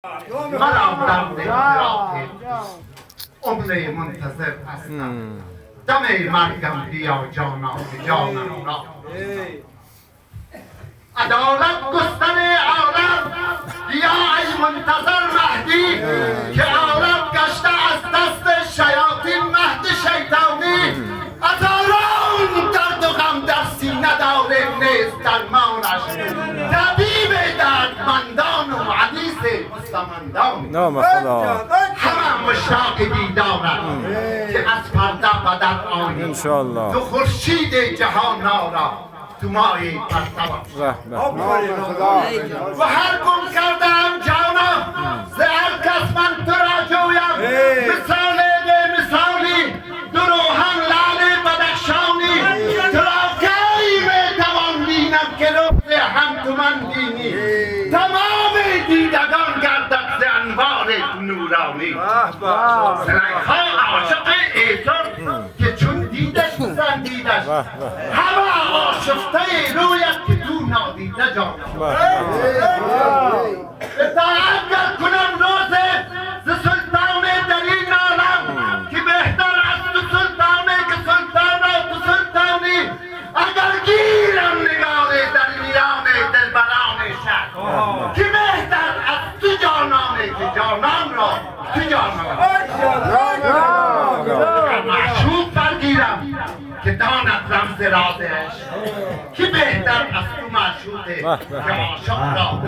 من در اطراف عمر منتظر هستم دم مرگم بیا جانا به جانم را عدالت گستر عالم بیا ای منتظر مهدی که عالم گشته از دست شیاطین مهد شیطانی هزاران درد و غم در سینه داره نیست درمانش طبیب دردمندان و حدیث مستمندان نام خدا همه مشتاق دیدارم که از پرده و در آیی انشاءالله تو خورشید جهان را تو مایی پرتوش و هر گم کردم جانا ز هر کس من تو را جویم مثال به مثالی دروهم لعل بدخشانی تو را کی میتوان بینم که روز هم تو من بینی تمام دیدگان گردد ز انوار نورانی زلیخا عاشق ایتر که چون دیدش پسندیدش همه آشفته رویت که تو نادیده جانم اطاعت گر کنم روز ز سلطان در این عالم که بهتر از تو سلطانه که سلطان را تو سلطانی اگر گیرم نگاه در میان دلبران شهر که بهتر از تو جانانه که جانان را تو جانان معشوق برگیرم که داند رمز رازش که بهتر از تو معشوقه که عاشق را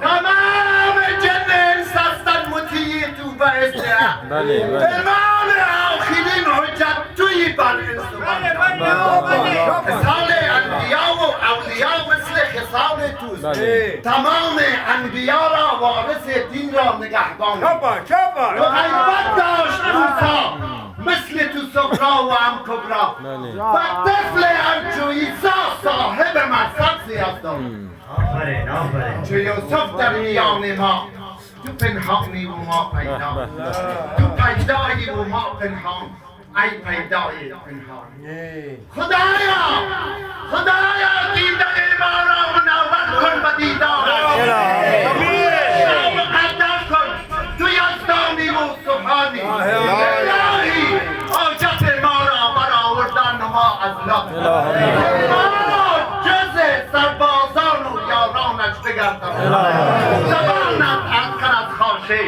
تمام جن انس هستن مطیع تو و استراح امام آخرین حجت توی بر انس و خصال انبیا و اولیا مثل خصال توست تمام انبیا را وارث دین را نگهبان تو غیبت داشت موسی مثل تو صغرا و هم کبرا و طفل همچو عیسی صاحب مقصد زیادان چو یوسف در میان ما تو پنهانی و ما پیدا تو پیدایی و ما پنهان ای پیدای پنهان خدایا دیده ما را منور کن و دیدارش شام مقدس کن تو یزدانی و سبحانی الهی حاجت ما را برآوردن ما از لطف ما جز سربازان و یارانش بگردم زبانت از کرد خاشه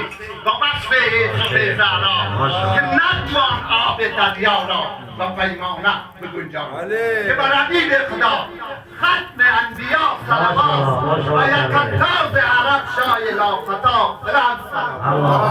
و بشر عشق زهرا که نتوان آب دریا را و پیمانه بگنجان که بر حبیب خدا ختم انبیا صلوات و یک تاز عرب شای لافتاب